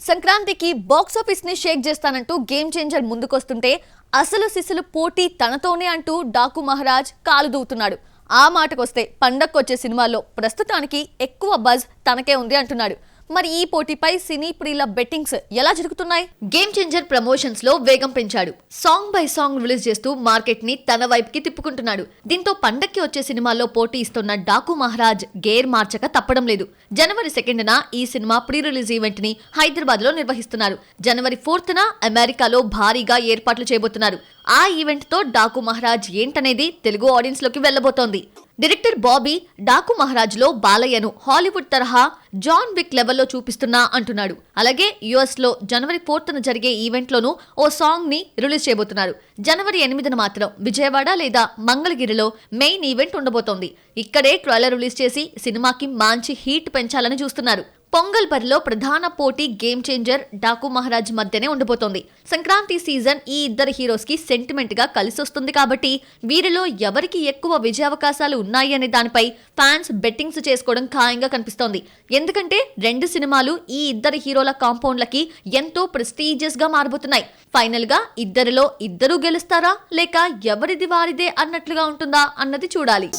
సంక్రాంతికి box office ని Sheikh చేస్తానంటూ game changer ముందుకొస్తుంటే అసలు సిసలు పోటీ తనతోనే అంటూ డాకు మహారాజ్ కాలు దూవుతున్నాడు. ఆ మాటకొస్తే పండక్కొచ్చే సినిమాల్లో ప్రస్తుతానికి ఎక్కువ బజ్ తనకే ఉంది అంటున్నాడు. మరి ఈ పోటీపై సినీ ప్రియుల బెట్టింగ్స్ ఎలా జరుగుతున్నాయి? గేమ్ చేంజర్ ప్రమోషన్స్ లో వేగం పెంచాడు. సాంగ్ బై సాంగ్ రిలీజ్ చేస్తూ మార్కెట్ ని తన వైపుకి తిప్పుకుంటున్నాడు. దీంతో పండక్కి వచ్చే సినిమాల్లో పోటీ ఇస్తున్న డాకు మహారాజ్ గేర్ మార్చక తప్పడం లేదు. జనవరి 2న ఈ సినిమా ప్రీ రిలీజ్ ఈవెంట్ ని హైదరాబాద్ లో నిర్వహిస్తున్నారు. జనవరి 4న అమెరికాలో భారీగా ఏర్పాట్లు చేయబోతున్నారు. ఆ ఈవెంట్ తో డాకు మహారాజ్ ఏంటనేది తెలుగు ఆడియన్స్ లోకి వెళ్లబోతోంది. డైరెక్టర్ బాబీ డాకు మహారాజ్ లో బాలయ్యను హాలీవుడ్ తరహా జాన్ విక్ లెవెల్లో చూపిస్తున్నా అంటున్నాడు. అలాగే యుఎస్ లో జనవరి 4న జరిగే ఈవెంట్ లోనూ ఓ సాంగ్ ని రిలీజ్ చేయబోతున్నారు. జనవరి 8న మాత్రం విజయవాడ లేదా మంగళగిరిలో మెయిన్ ఈవెంట్ ఉండబోతోంది. ఇక్కడే ట్రైలర్ రిలీజ్ చేసి సినిమాకి మంచి హీట్ పెంచాలని చూస్తున్నారు. పొంగల్ బరిలో ప్రధాన పోటీ గేమ్ చేంజర్ డాకు మహారాజ్ మధ్యనే ఉండబోతోంది. సంక్రాంతి సీజన్ ఈ ఇద్దరు హీరోస్ కి సెంటిమెంట్ గా కలిసొస్తుంది కాబట్టి వీరిలో ఎవరికి ఎక్కువ విజయావకాశాలు ఉన్నాయి అనే దానిపై ఫ్యాన్స్ బెట్టింగ్స్ చేసుకోవడం ఖాయంగా కనిపిస్తోంది. ఎందుకంటే రెండు సినిమాలు ఈ ఇద్దరు హీరోల కాంపౌండ్లకి ఎంతో ప్రెస్టీజియస్ గా మారబోతున్నాయి. ఫైనల్ గా ఇద్దరిలో ఇద్దరు గెలుస్తారా లేక ఎవరిది వారిదే అన్నట్లుగా ఉంటుందా అన్నది చూడాలి.